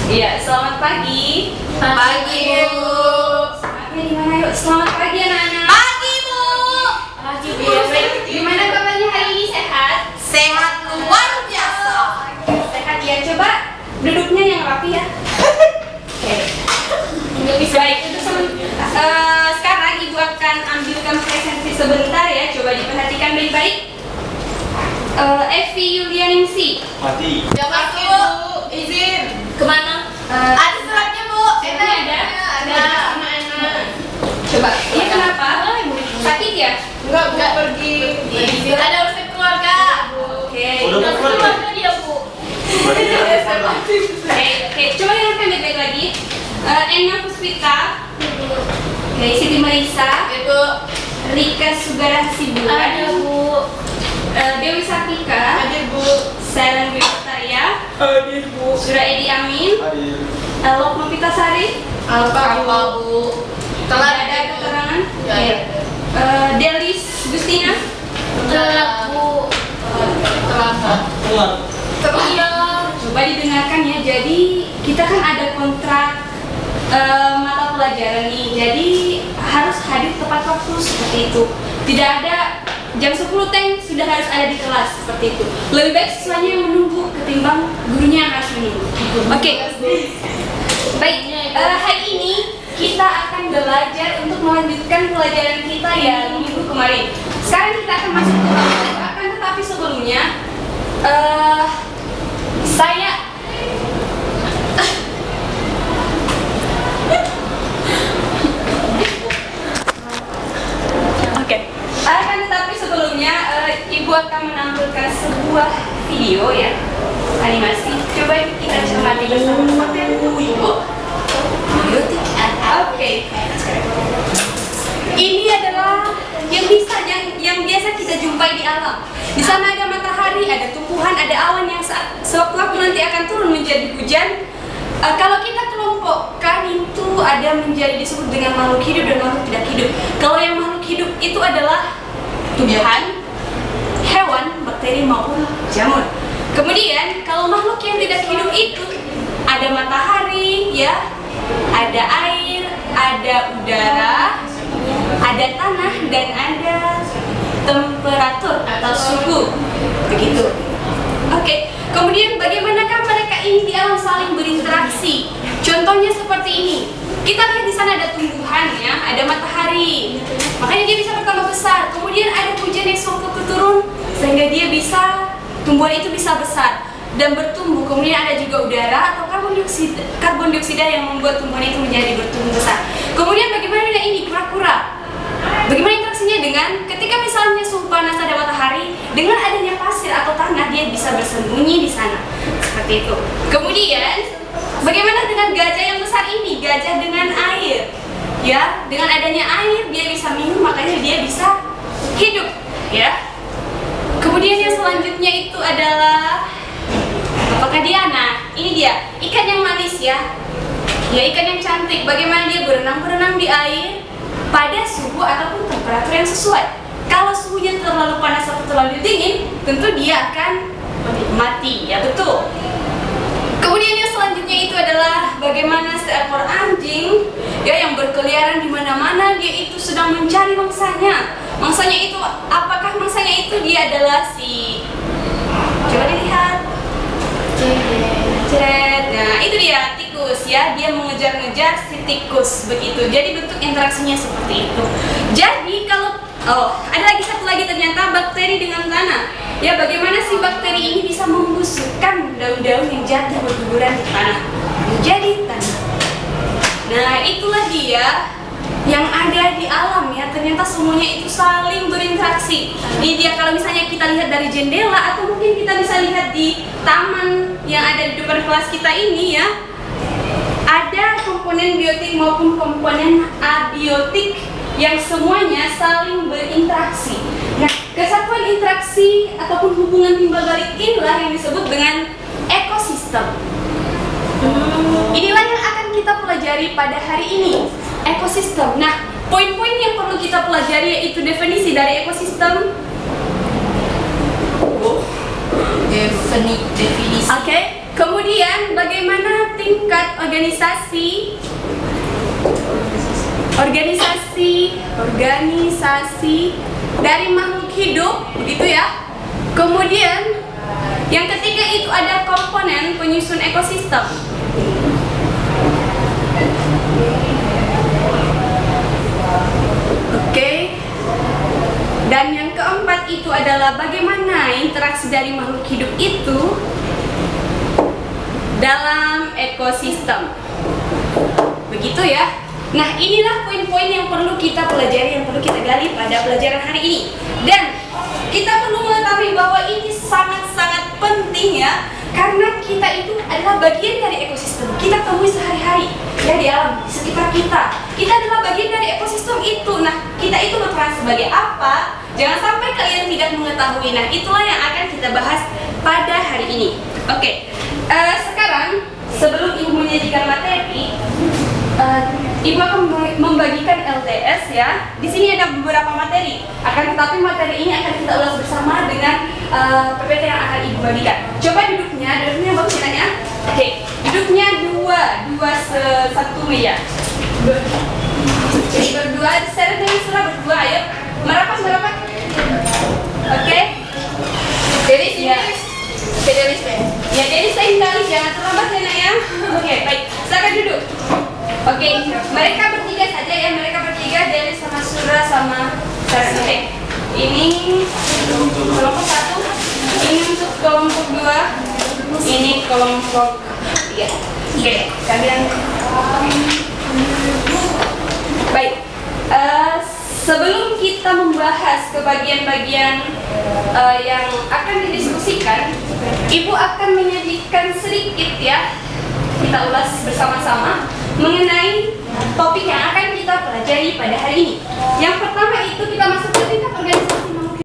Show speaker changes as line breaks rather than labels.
Iya, selamat pagi.
Pagi, Bu.
Semangatnya gimana yuk? Selamat pagi anak-anak.
Pagi, Bu.
Pagi, Bu. Baik. Gimana kabarnya hari ini? Sehat?
Sehat luar biasa.
Sehat ya. Coba duduknya yang rapi ya. Oke. Baik, itu sekarang Ibu akan ambilkan presentasi sebentar ya. Coba diperhatikan baik-baik. Evi Yulianingsi.
Mati.
Jangan, Bu. Izin. Kemana? Ada suratnya, Bu.
Ini ada. Anak-anak. Coba. Ini kenapa? Sakit ya?
Enggak pergi. Ada urusan keluarga.
Oke.
Udah mau keluar.
Dia, Bu.
Oke, coba dengarkan baik-baik lagi. Ena Puspita, oke, Siti Marisa,
Ibu.
Rika Sugara Hasibuan,
Bu.
Dewi Sapika,
Hadir, Bu.
Selen Wibataria,
Hadir, Bu.
Surah Edi Amin,
Hadir.
Lokma Pitasari,
Apa, Bu?
tidak ada keterangan.
Ya.
Delis Gustina,
Telat, Bu. Telat.
iya. Coba didengarkan ya. Jadi kita kan ada kontrak mata pelajaran nih. Jadi harus hadir tepat waktu seperti itu. Tidak ada jam 10 teng sudah harus ada di kelas seperti itu. Lebih baik siswanya yang menunggu ketimbang gurunya yang harus menunggu. Oke. Baik. Hari ini kita akan belajar untuk melanjutkan pelajaran kita yang minggu kemarin. Sekarang kita akan masuk ke materi. Akan tetapi sebelumnya saya Oke. Akan tetapi sebelumnya Ibu akan menampilkan sebuah video ya, animasi. Coba kita cermati bersama. Ibu. Oke. Ini adalah yang biasa kita jumpai di alam. Di sana ada matahari, ada tumbuhan, ada awan yang sewaktu-waktu nanti akan turun menjadi hujan. Kalau kita kelompokkan itu ada menjadi disebut dengan makhluk hidup dan makhluk tidak hidup. Kalau yang makhluk hidup itu adalah tumbuhan, hewan, bakteri maupun jamur. Kemudian kalau makhluk yang tidak hidup itu ada matahari, ya, ada air, ada udara, ada tanah dan ada temperatur atau suhu. Begitu. Oke. Kemudian bagaimanakah mereka ini di alam saling berinteraksi? Contohnya seperti ini. Kita lihat di sana ada tumbuhan ya, ada matahari. Makanya dia bisa bertambah besar. Kemudian ada hujan yang sewaktu turun sehingga dia bisa tumbuhan itu bisa besar dan bertumbuh. Kemudian ada juga udara atau karbon dioksida yang membuat tumbuhan itu menjadi bertumbuh besar. Kemudian bagaimana dengan ini kura-kura? Bagaimana interaksinya dengan ketika misalnya suhu panas ada matahari, dengan adanya pasir atau tanah dia bisa bersembunyi di sana. Seperti itu. Kemudian bagaimana dengan gajah yang besar ini? Gajah dengan air. Ya, dengan adanya air dia bisa minum, makanya dia bisa hidup, ya. Kemudian yang selanjutnya itu adalah apakah dia? Nah, ini dia, ikan yang manis ya. Ya, ikan yang cantik. Bagaimana dia berenang di air pada suhu ataupun temperatur yang sesuai. Kalau suhunya terlalu panas atau terlalu dingin, tentu dia akan mati, ya betul. Kemudian yang selanjutnya itu adalah bagaimana seekor anjing ya yang berkeliaran di mana-mana, dia itu sedang mencari mangsanya. Mangsanya itu apakah mangsanya itu dia adalah si, coba dilihat. Ceret. Nah, itu dia tikus ya, dia mengejar-ngejar si tikus begitu. Jadi bentuk interaksinya seperti itu. Jadi kalau ada satu lagi ternyata bakteri dengan tanah. Ya, bagaimana si bakteri ini bisa membusukkan daun-daun yang jatuh berguguran di tanah menjadi tanah. Nah, itulah dia yang ada di alam ya. Ternyata semuanya itu saling berinteraksi. Ini dia kalau misalnya kita lihat dari jendela atau mungkin kita bisa lihat di taman yang ada di depan kelas kita ini ya. Ada komponen biotik maupun komponen abiotik yang semuanya saling berinteraksi. Nah, kesatuan interaksi ataupun hubungan timbal balik inilah yang disebut dengan ekosistem. Inilah yang akan kita pelajari pada hari ini, ekosistem. Nah, poin-poin yang perlu kita pelajari yaitu definisi dari ekosistem.
Definisi.
Oke. Kemudian bagaimana tingkat organisasi dari makhluk hidup, begitu ya. Kemudian yang ketiga itu ada komponen penyusun ekosistem. Oke. Dan yang keempat itu adalah bagaimana interaksi dari makhluk hidup itu dalam ekosistem. Begitu ya. Nah, inilah poin-poin yang perlu kita pelajari, yang perlu kita gali pada pelajaran hari ini. Dan kita perlu mengetahui bahwa ini sangat-sangat penting ya, karena kita itu adalah bagian dari ekosistem. Kita temui sehari-hari ya di alam, di sekitar kita. Kita adalah bagian dari ekosistem itu. Nah, kita itu berperan sebagai apa? Jangan sampai kalian tidak mengetahui. Nah, itulah yang akan kita bahas pada hari ini. Oke. Sekarang sebelum Ibu menyajikan materi, Ibu akan membagikan LTS ya. Di sini ada beberapa materi. Akan tetapi materi ini akan kita ulas bersama dengan PPT yang akan Ibu bagikan. Coba duduknya bagus ya. Oke, duduknya dua satu meja. Jadi berdua, seret dengan surah berdua, ayo. Merapat. Oke. Jadi sini. Ya, jadi sekali jangan terlambat ya nak ya. Oke, baik. Silakan duduk. Oke, mereka bertiga saja ya, Delis sama Surah sama Sarah. Oke. Ini kelompok 1, ini untuk kelompok 2, ini kelompok 3. Oke, kalian baik. Sebelum kita membahas ke bagian-bagian yang akan didiskusikan, Ibu akan menyajikan sedikit ya, kita ulas bersama-sama mengenai topik yang akan kita pelajari pada hari ini. Yang pertama